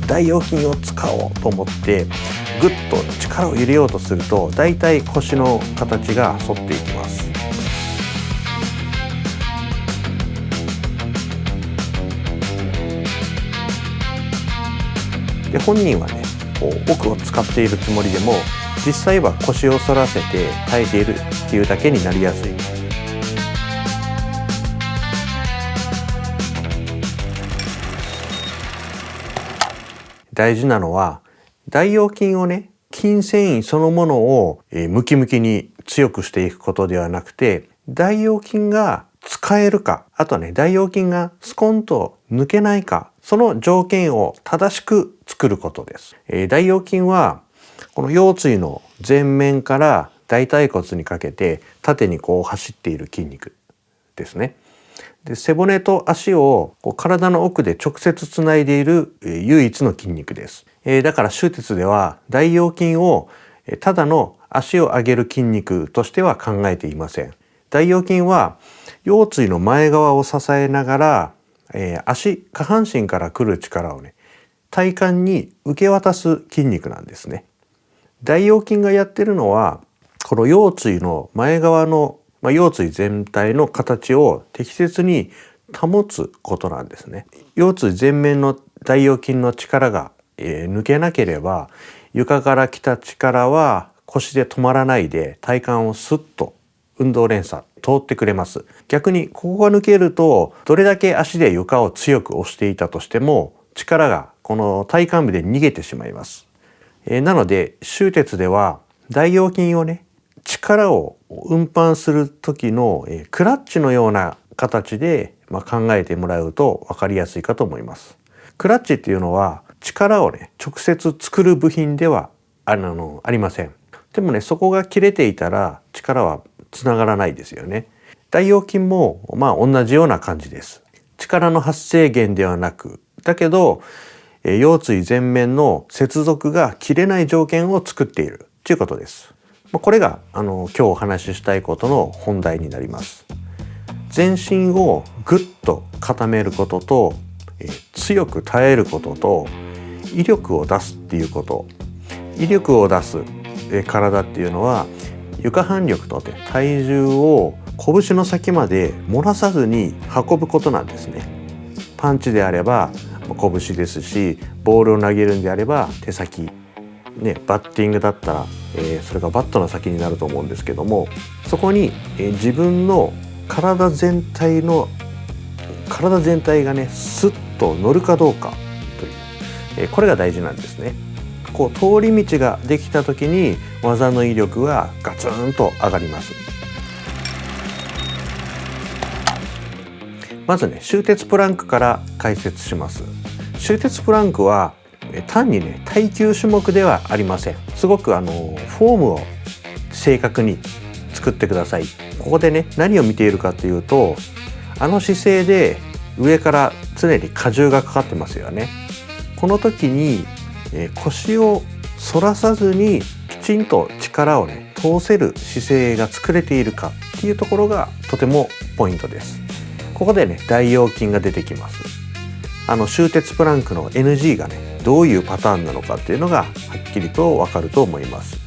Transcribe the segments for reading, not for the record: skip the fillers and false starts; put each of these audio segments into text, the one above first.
大腰筋を使おうと思ってぐっと力を入れようとすると、だいたい腰の形が反っていきます。で、本人はね、奥を使っているつもりでも実際は腰を反らせて耐えているっていうだけになりやすい。大事なのは大腰筋をね、筋繊維そのものをムキムキに強くしていくことではなくて、大腰筋が使えるか、あとはね、大腰筋がスコンと抜けないか、その条件を正しく作ることです。大腰筋はこの腰椎の前面から大腿骨にかけて縦にこう走っている筋肉ですね。で、背骨と足を体の奥で直接つないでいる唯一の筋肉です。だから手術では大腰筋をただの足を上げる筋肉としては考えていません。大腰筋は腰椎の前側を支えながら、下半身から来る力をね、体幹に受け渡す筋肉なんですね。大腰筋がやってるのはこの腰椎の前側の、腰椎全体の形を適切に保つことなんですね。腰椎前面の大腰筋の力が、抜けなければ床から来た力は腰で止まらないで体幹をスッと運動連鎖通ってくれます。逆にここが抜けると、どれだけ足で床を強く押していたとしても力がこの体幹部で逃げてしまいます。なので手術では大腰筋をね、力を運搬する時のクラッチのような形で考えてもらうと分かりやすいかと思います。クラッチっていうのは力をね、直接作る部品ではありません。でもね、そこが切れていたら力はつながらないですよね。大腰筋も同じような感じです。力の発生源ではなく、だけど腰椎前面の接続が切れない条件を作っているということです。これが今日お話ししたいことの本題になります。全身をぐっと固めることと、強く耐えることと、威力を出すっていうこと。威力を出す体っていうのは床反力と体重を拳の先まで漏らさずに運ぶことなんですね。パンチであれば拳ですし、ボールを投げるんであれば手先、バッティングだったら、それがバットの先になると思うんですけども、そこに、自分の体全体がね、スッと乗るかどうかという、これが大事なんですね。通り道ができた時に技の威力がガツンと上がります。まずね、終鉄プランクから解説します。終鉄プランクは単にね、耐久種目ではありません。すごくフォームを正確に作ってください。ここでね、何を見ているかというと、姿勢で上から常に荷重がかかってますよね。この時に腰を反らさずにきちんと力をね、通せる姿勢が作れているかっていうところがとてもポイントです。ここでね、大腰筋が出てきます。終鉄プランクの NG がね、どういうパターンなのかっていうのがはっきりとわかると思います。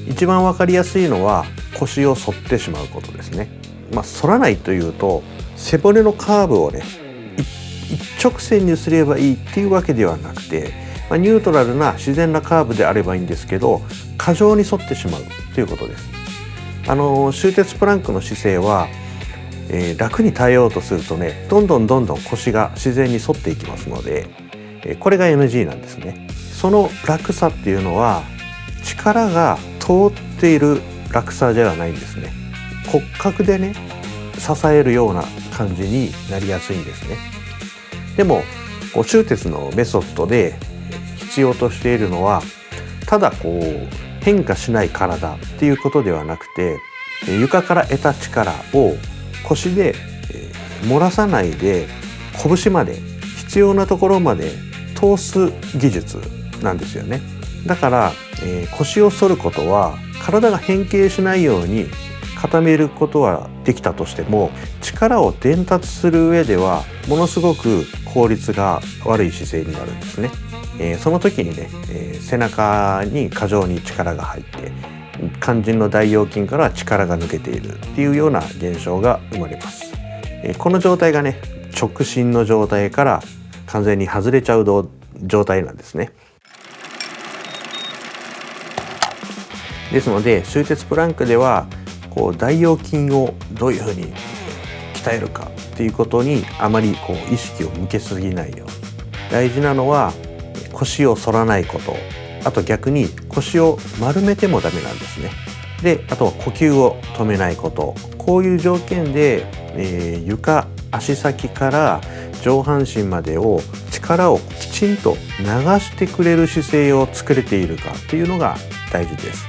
一番わかりやすいのは腰を反ってしまうことですね。反らないというと、背骨のカーブをね、一直線にすればいいっていうわけではなくて、ニュートラルな自然なカーブであればいいんですけど、過剰に反ってしまうということです。終鉄プランクの姿勢は、楽に耐えようとするとね、どんどん腰が自然に反っていきますので、これが NG なんですね。その楽さっていうのは力が通っている楽さではないんですね。骨格でね、支えるような感じになりやすいんですね。でも終鉄のメソッドで必要としているのは、ただ変化しない体っていうことではなくて、床から得た力を腰で漏らさないで拳まで、必要なところまで通す技術なんですよね。だから、腰を反ることは体が変形しないように固めることはできたとしても、力を伝達する上ではものすごく効率が悪い姿勢になるんですね。その時にね、背中に過剰に力が入って肝心の大腰筋から力が抜けているっていうような現象が生まれます。この状態がね直進の状態から完全に外れちゃう状態なんですね。ですので終鉄プランクではこう大腰筋をどういうふうに鍛えるかっていうことにあまりこう意識を向けすぎないように。大事なのは腰を反らないこと、あと逆に腰を丸めてもダメなんですね。であとは呼吸を止めないこと、こういう条件で、床足先から上半身までを力をきちんと流してくれる姿勢を作れているかっていうのが大事です。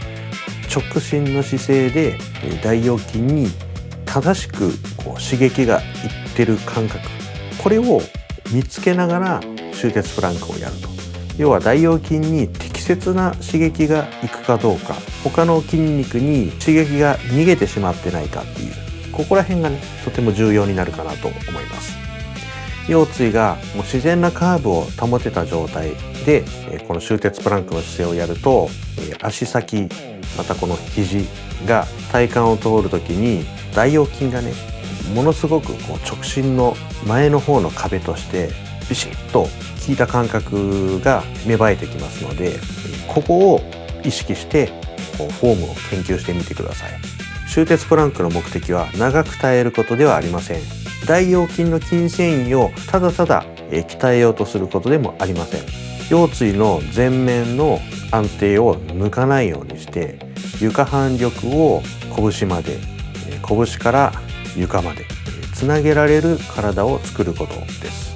直進の姿勢で大腰筋に正しくこう刺激がいってる感覚、これを見つけながら終鉄プランクをやると。要は大腰筋に適切な刺激がいくかどうか、他の筋肉に刺激が逃げてしまってないかっていう、ここら辺がねとても重要になるかなと思います。腰椎がもう自然なカーブを保てた状態でこの終鉄プランクの姿勢をやると、足先またこの肘が体幹を通るときに大腰筋がねものすごくこう直進の前の方の壁としてビシッと効いた感覚が芽生えてきますので、ここを意識してこうフォームを研究してみてください。終鉄プランクの目的は長く耐えることではありません。大腰筋の筋繊維をただただ鍛えようとすることでもありません。腰椎の前面の安定を抜かないようにして床反力を拳まで、拳から床までつなげられる体を作ることです。